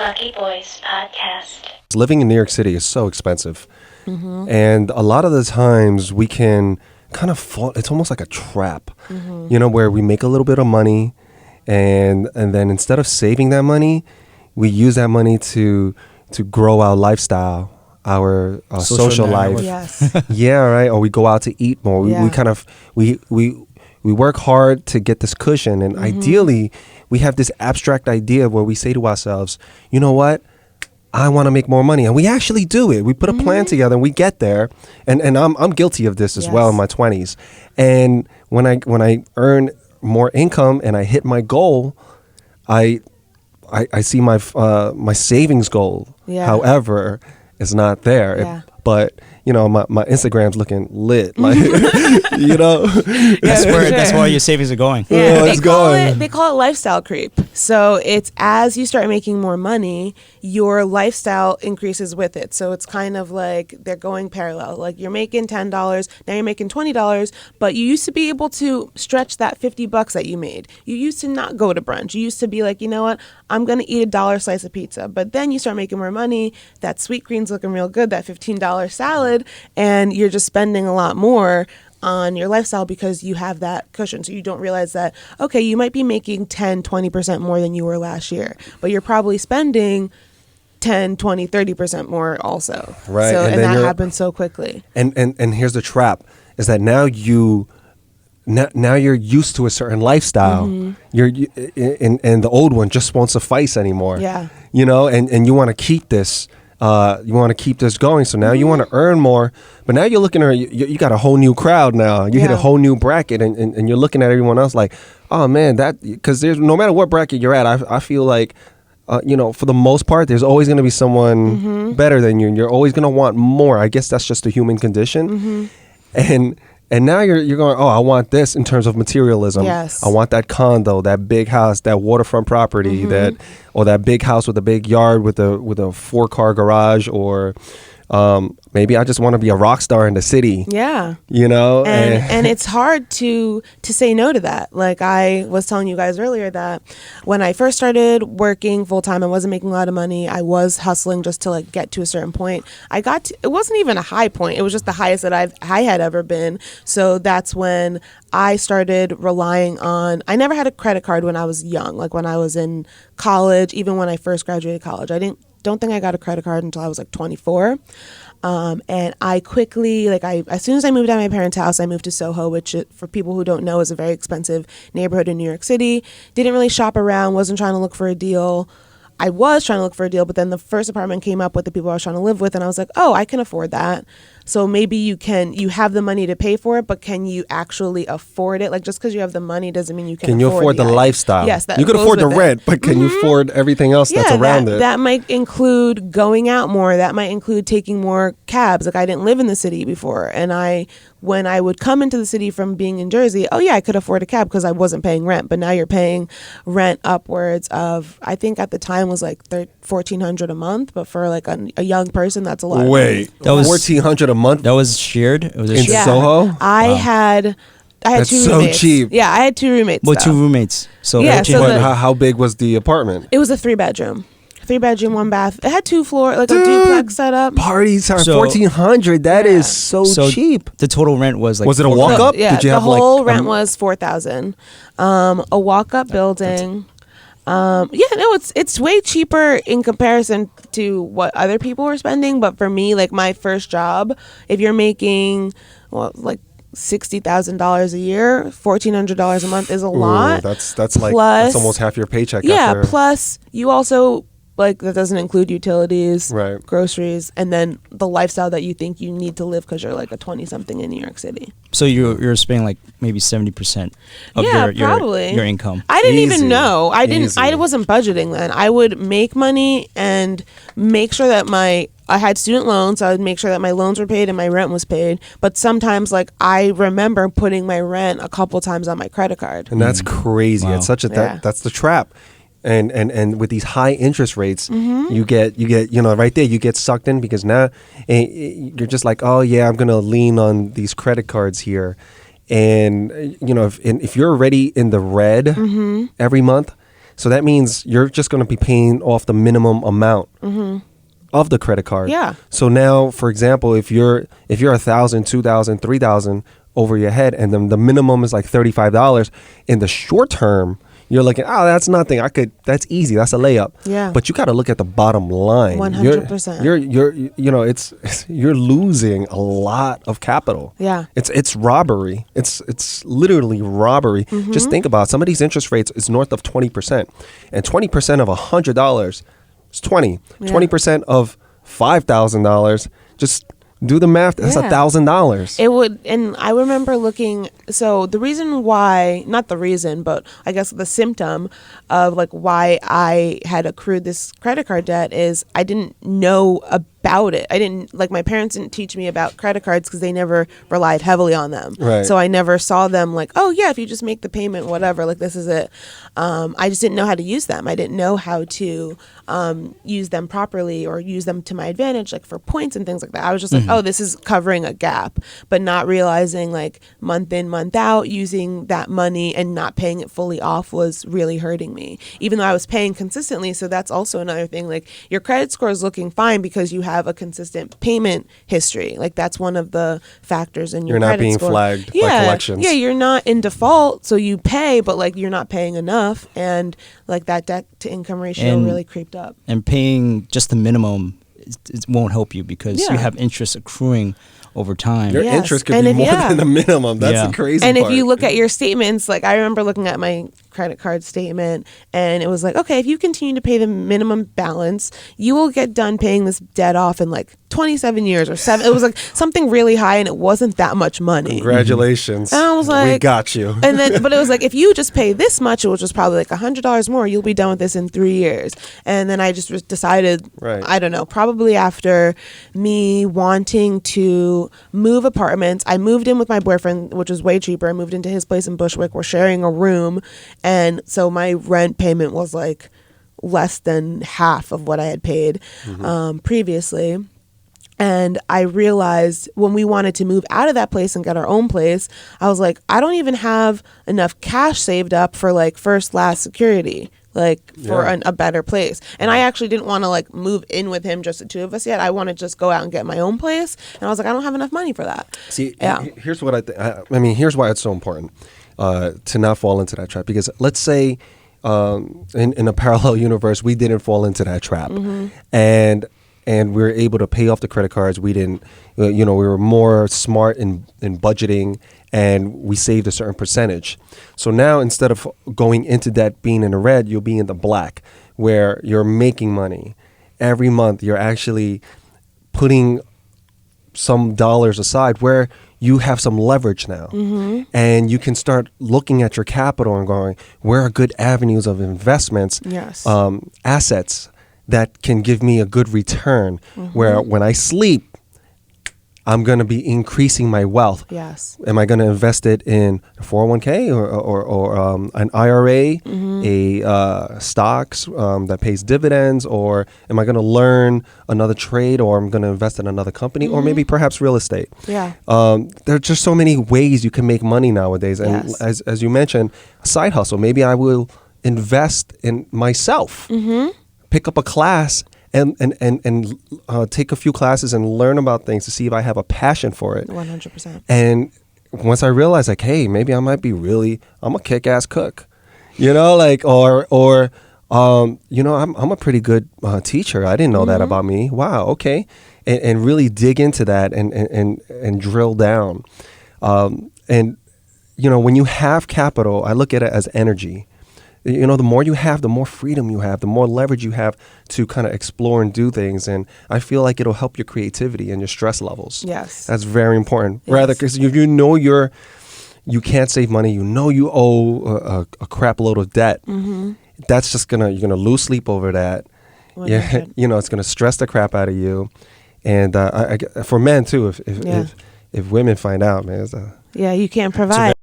Lucky Boys Podcast. Living in New York City is so expensive. Mm-hmm. And a lot of the times we can kind of fall, it's almost like a trap, where we make a little bit of money and then instead of saving that money, we use that money to grow our lifestyle, our social life. Yes. Yeah, right. Or we go out to eat more. Yeah. We kind of, we work hard to get this cushion. And ideally, we have this abstract idea where we say to ourselves, you know what? I want to make more money. And we actually do it. We put a plan together and we get there. And I'm guilty of this as well in my 20s. And when I earn more income and I hit my goal, I see my savings goal, however, is not there. Yeah. But my Instagram's looking lit, like That's where your savings are going. Yeah, it's going. They call it lifestyle creep. So it's as you start making more money, your lifestyle increases with it. So it's kind of like they're going parallel. Like you're making $10, now you're making $20, but you used to be able to stretch that $50 that you made. You used to not go to brunch. You used to be like, you know what, I'm gonna eat $1 slice of pizza. But then you start making more money. That sweet green's looking real good. That $15 salad. And you're just spending a lot more on your lifestyle because you have that cushion. So you don't realize that, okay, you might be making 10, 20% more than you were last year, but you're probably spending 10, 20, 30% more also. Right. So, and then that happens so quickly. And here's the trap, is that now you're used to a certain lifestyle. And the old one just won't suffice anymore. Yeah. And you want to keep this. You want to keep this going, so now you want to earn more, but now you're looking at you got a whole new crowd now. You hit a whole new bracket, and you're looking at everyone else like, oh man, that, because there's no matter what bracket you're at, I feel like, for the most part, there's always going to be someone better than you, and you're always going to want more. I guess that's just a human condition, and now you're going, oh, I want this in terms of materialism. Yes. I want that condo, that big house, that waterfront property, or that big house with a big yard with a 4-car garage, or maybe I just want to be a rock star in the city. Yeah. And it's hard to say no to that. Like I was telling you guys earlier that when I first started working full time, I wasn't making a lot of money. I was hustling just to like get to a certain point. It wasn't even a high point. It was just the highest that I had ever been. So that's when I started relying on, I never had a credit card when I was young, like when I was in college, even when I first graduated college. Don't think I got a credit card until I was like 24. And I quickly, as soon as I moved out of my parents' house, I moved to Soho, which for people who don't know is a very expensive neighborhood in New York City. Didn't really shop around, wasn't trying to look for a deal. I was trying to look for a deal, but then the first apartment came up with the people I was trying to live with, and I was like, oh, I can afford that. So maybe you have the money to pay for it, but can you actually afford it? Like just because you have the money doesn't mean you can afford the lifestyle? Yes, you can afford the rent, but can you afford everything else that's around it? That might include going out more. That might include taking more cabs. Like I didn't live in the city before, and when I would come into the city from being in Jersey, oh yeah, I could afford a cab because I wasn't paying rent. But now you're paying rent upwards of, I think at the time was like $1,400 a month, but for like a young person, that's a lot. Wait, that was $1,400 a month. That was shared. It was in Soho. I had That's two so roommates. cheap. Yeah, I had two roommates. Well, two roommates. So yeah. So how big was the apartment? It was a 3-bedroom. 3-bedroom, 1 bath. It had 2 floors, like a duplex setup. Parties are $1,400. That is so cheap. The total rent was like. Was it a walk up? Yeah, the whole rent was $4,000. A walk up building. It's way cheaper in comparison to what other people were spending. But for me, like my first job, if you're making like $60,000 a year, $1,400 a month is a lot. That's like that's almost half your paycheck. Yeah. Plus, you also that doesn't include utilities, right, groceries, and then the lifestyle that you think you need to live because you're like a 20-something in New York City. So you're spending like maybe 70% of your income. I didn't even know. I wasn't budgeting then. I would make money and make sure that I had student loans, so I would make sure that my loans were paid and my rent was paid. But sometimes, I remember putting my rent a couple times on my credit card. And that's crazy. Wow. It's such that's the trap. And with these high interest rates, you get right there, you get sucked in because now you're just like, oh yeah, I'm gonna lean on these credit cards here, and if you're already in the red every month, So that means you're just going to be paying off the minimum amount of the credit card. Yeah. So now, for example, if you're $1,000, $2,000, $3,000 over your head, and then the minimum is like $35 in the short term, you're looking, oh, that's nothing. That's easy. That's a layup. Yeah. But you got to look at the bottom line. 100%. You're losing a lot of capital. Yeah. It's robbery. It's literally robbery. Just think about it. Some of these interest rates is north of 20%, and 20% of $100 is 20. Yeah. 20% of $5,000. Just do the math. That's $1,000. It would, and I remember looking. So the reason why, not the reason, but I guess the symptom of like why I had accrued this credit card debt is I didn't know about it. I didn't, like, my parents didn't teach me about credit cards because they never relied heavily on them. Right. So I never saw them like, oh yeah, if you just make the payment, whatever, like this is it. I just didn't know how to use them. I didn't know how to use them properly or use them to my advantage, like for points and things like that. I was just like, oh, this is covering a gap, but not realizing like month in, month out, using that money and not paying it fully off was really hurting me, even though I was paying consistently. So that's also another thing. Like, your credit score is looking fine because you have a consistent payment history. Like, that's one of the factors in your credit score. You're not being flagged by collections. Yeah, you're not in default, so you pay, but like you're not paying enough, and like that debt to income ratio really creeped up. And paying just the minimum it won't help you because you have interest accruing over time. Your interest could be more than the minimum. That's the crazy part. And if you look Yeah. at your statements, like I remember looking at my credit card statement, and it was like, okay, if you continue to pay the minimum balance, you will get done paying this debt off in like 27 years or 7. It was like something really high, and it wasn't that much money. Congratulations. And I was like, we got you. And then, but it was like, if you just pay this much, which was probably like $100 more, you'll be done with this in 3 years. And then I just decided, I don't know, probably after me wanting to move apartments, I moved in with my boyfriend, which was way cheaper. I moved into his place in Bushwick. We're sharing a room. And so my rent payment was like less than half of what I had paid previously. And I realized when we wanted to move out of that place and get our own place, I was like, I don't even have enough cash saved up for like first, last security, like for a better place. And I actually didn't want to like move in with him, just the two of us yet. I want to just go out and get my own place. And I was like, I don't have enough money for that. See, here's what I think. I mean, here's why it's so important to not fall into that trap. Because let's say in a parallel universe, we didn't fall into that trap. And we were able to pay off the credit cards. We didn't, we were more smart in budgeting, and we saved a certain percentage. So now, instead of going into debt being in the red, you'll be in the black, where you're making money. Every month, you're actually putting some dollars aside where you have some leverage now. And you can start looking at your capital and going, where are good avenues of investments, assets, that can give me a good return, where when I sleep, I'm going to be increasing my wealth. Yes. Am I going to invest it in a 401k or an IRA, a stocks that pays dividends, or am I going to learn another trade, or I'm going to invest in another company, or maybe perhaps real estate? Yeah. There are just so many ways you can make money nowadays. And as you mentioned, a side hustle. Maybe I will invest in myself. Pick up a class and take a few classes and learn about things to see if I have a passion for it. 100%. And once I realized, like, hey, maybe I might be I'm a kick-ass cook, like, or I'm a pretty good teacher. I didn't know that about me. Wow, okay, and really dig into that and drill down. And when you have capital, I look at it as energy. The more you have, the more freedom you have, the more leverage you have to kind of explore and do things. And I feel like it'll help your creativity and your stress levels. Yes. That's very important. Yes. Rather, because if you can't save money, you owe a crap load of debt. That's just you're going to lose sleep over that. Yeah, it's going to stress the crap out of you. And for men too, if women find out, man, you can't provide.